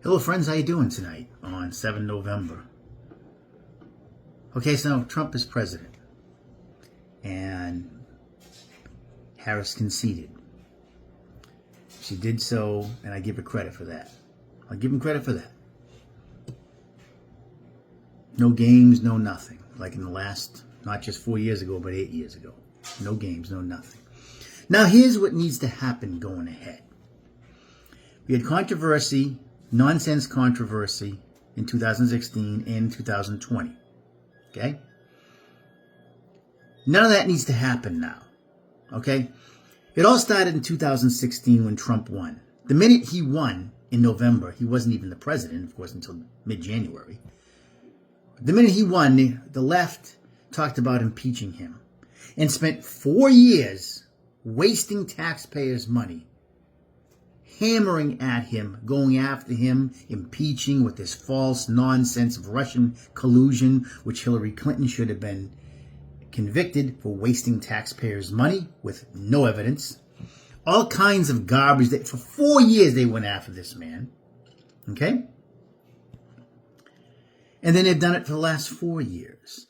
Hello friends, how you doing tonight on 7 November? Okay, so now Trump is president and Harris conceded. She did so, and I give her credit for that. I'll give him credit for that. No games, no nothing. Like in the last, not just 4 years ago, but 8 years ago. No games, no nothing. Now here's what needs to happen going ahead. We had controversy, nonsense controversy in 2016 and 2020. Okay? None of that needs to happen now. Okay? It all started in 2016 when Trump won. The minute he won in November, he wasn't even the president, of course, until mid-January. The minute he won, the left talked about impeaching him and spent 4 years wasting taxpayers' money, hammering at him, going after him, impeaching with this false nonsense of Russian collusion, which Hillary Clinton should have been convicted for wasting taxpayers' money with no evidence. All kinds of garbage. That for 4 years they went after this man. Okay? And then they've done it for the last 4 years.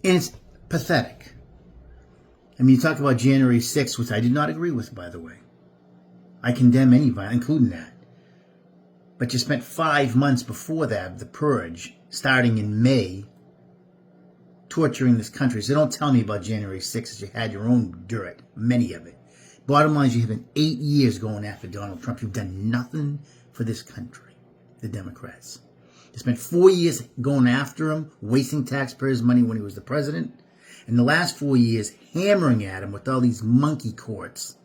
And it's pathetic. I mean, you talk about January 6th, which I did not agree with, by the way. I condemn any violence, including that. But you spent 5 months before that, the purge, starting in May, torturing this country. So don't tell me about January 6th. You had your own dirt, many of it. Bottom line is you have been 8 years going after Donald Trump. You've done nothing for this country, the Democrats. You spent 4 years going after him, wasting taxpayers' money when he was the president. In the last 4 years, hammering at him with all these monkey courts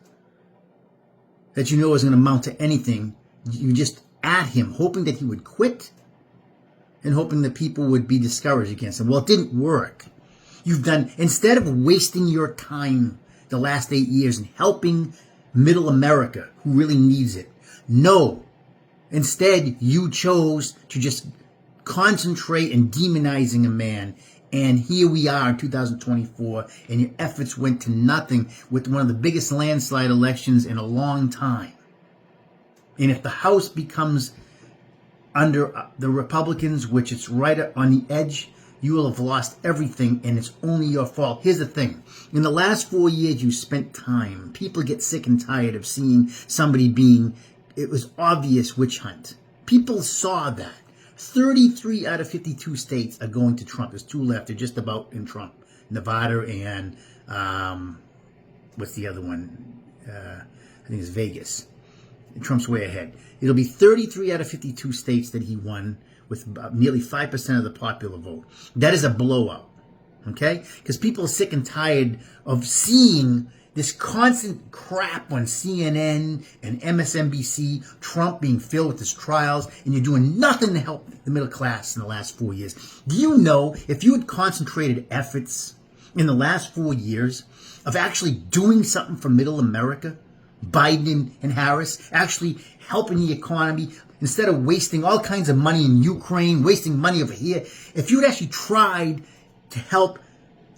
that you know isn't going to amount to anything. You just at him, hoping that he would quit and hoping that people would be discouraged against him. Well, it didn't work. You've done, instead of wasting your time the last 8 years and helping middle America who really needs it, no. Instead, you chose to just concentrate in demonizing a man. And here we are in 2024, and your efforts went to nothing with one of the biggest landslide elections in a long time. And if the House becomes under the Republicans, which it's right on the edge, you will have lost everything, and it's only your fault. Here's the thing. In the last 4 years, you spent time. People get sick and tired of seeing somebody it was obvious witch hunt. People saw that. 33 out of 52 states are going to Trump. There's 2 left. They're just about in Trump. Nevada and, what's the other one? I think it's Vegas. Trump's way ahead. It'll be 33 out of 52 states that he won with nearly 5% of the popular vote. That is a blowout. Okay? Because people are sick and tired of seeing this constant crap on CNN and MSNBC, Trump being filled with his trials, and you're doing nothing to help the middle class in the last 4 years. Do you know if you had concentrated efforts in the last 4 years of actually doing something for middle America, Biden and Harris, actually helping the economy, instead of wasting all kinds of money in Ukraine, wasting money over here, if you had actually tried to help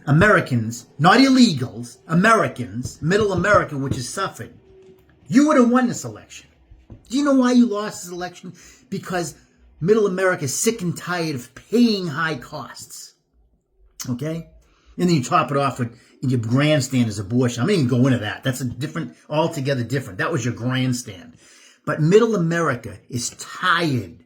Americans, not illegals, Americans, middle America, which has suffered, you would have won this election. Do you know why you lost this election? Because middle America is sick and tired of paying high costs. Okay? And then you top it off with your grandstand is abortion. I'm not even going into that. That's altogether different. That was your grandstand. But middle America is tired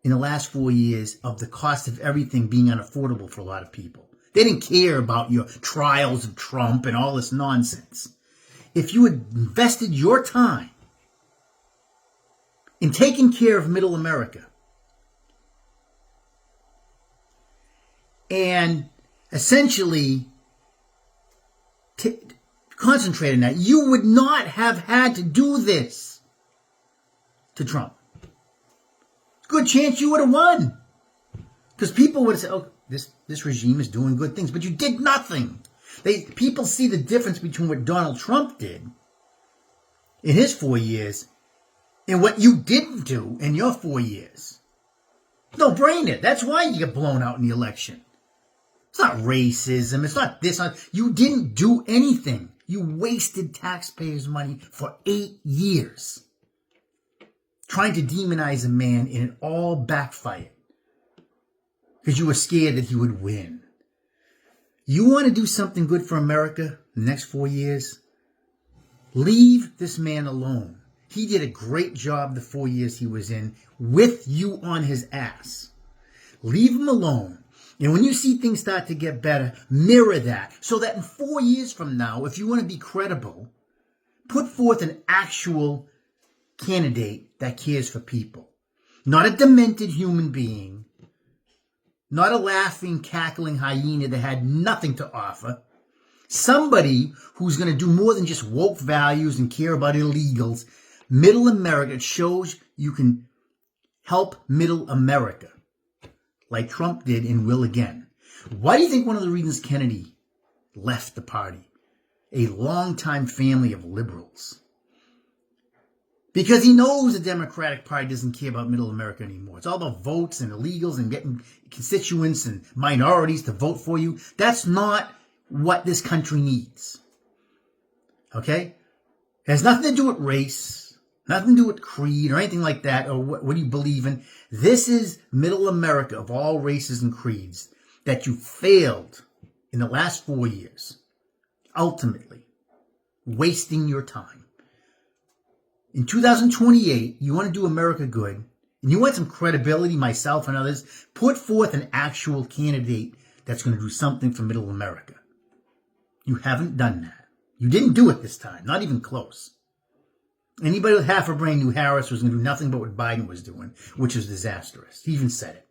in the last 4 years of the cost of everything being unaffordable for a lot of people. They didn't care about your trials of Trump and all this nonsense. If you had invested your time in taking care of middle America and essentially concentrate on that, you would not have had to do this to Trump. Good chance you would have won. Because people would have said, oh, this regime is doing good things, but you did nothing. People see the difference between what Donald Trump did in his 4 years and what you didn't do in your 4 years. No brainer. That's why you get blown out in the election. It's not racism. It's not this. You didn't do anything. You wasted taxpayers' money for 8 years. trying to demonize a man, and it all backfired because you were scared that he would win. You want to do something good for America the next 4 years? Leave this man alone. He did a great job the 4 years he was in with you on his ass. Leave him alone. And when you see things start to get better, mirror that. So that in 4 years from now, if you want to be credible, put forth an actual candidate that cares for people. Not a demented human being. Not a laughing, cackling hyena that had nothing to offer. Somebody who's going to do more than just woke values and care about illegals. Middle America. It shows you can help Middle America, like Trump did and will again. Why do you think one of the reasons Kennedy left the party? A longtime family of liberals. Because he knows the Democratic Party doesn't care about Middle America anymore. It's all about votes and illegals and getting constituents and minorities to vote for you. That's not what this country needs. Okay? It has nothing to do with race, nothing to do with creed or anything like that, or what do you believe in. This is Middle America of all races and creeds that you failed in the last 4 years. Ultimately, wasting your time. In 2028, you want to do America good, and you want some credibility, myself and others, put forth an actual candidate that's going to do something for Middle America. You haven't done that. You didn't do it this time, not even close. Anybody with half a brain knew Harris was going to do nothing but what Biden was doing, which is disastrous. He even said it.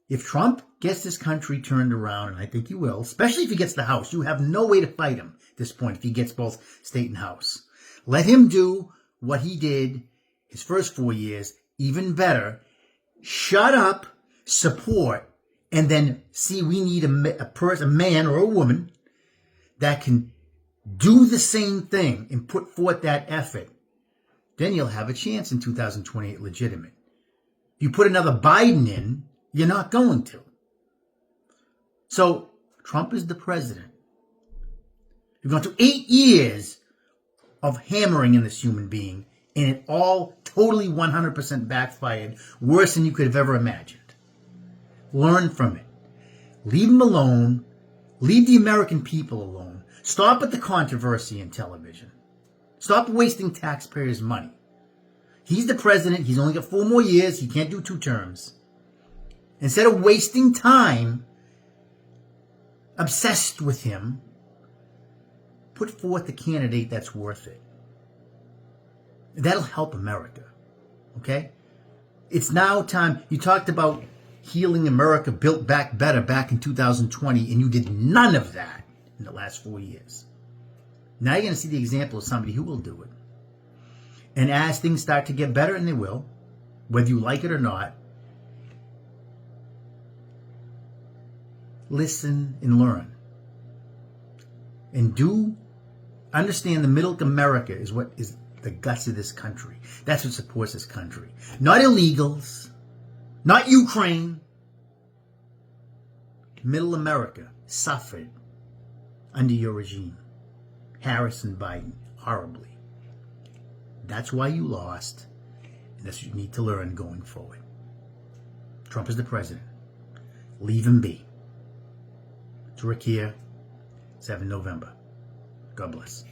If Trump gets this country turned around, and I think he will, especially if he gets the House, you have no way to fight him at this point if he gets both state and House. Let him do what he did his first 4 years, even better. Shut up, support, and then see we need a person, a man or a woman that can do the same thing and put forth that effort. Then you'll have a chance in 2028 legitimate. If you put another Biden in, you're not going to. So Trump is the president. You've gone through 8 years of hammering in this human being, and it all totally 100% backfired, worse than you could have ever imagined. Learn from it. Leave him alone. Leave the American people alone. Stop with the controversy in television. Stop wasting taxpayers' money. He's the president. He's only got 4 more years. He can't do 2 terms. Instead of wasting time obsessed with him, put forth the candidate that's worth it. That'll help America. Okay? It's now time. You talked about healing America, built back better back in 2020, and you did none of that in the last 4 years. Now you're going to see the example of somebody who will do it. And as things start to get better, and they will, whether you like it or not, listen and learn. And do understand the Middle America is what is the guts of this country. That's what supports this country. Not illegals. Not Ukraine. Middle America suffered under your regime. Harris and Biden, horribly. That's why you lost. And that's what you need to learn going forward. Trump is the president. Leave him be. It's Rick here. 7 November. God bless.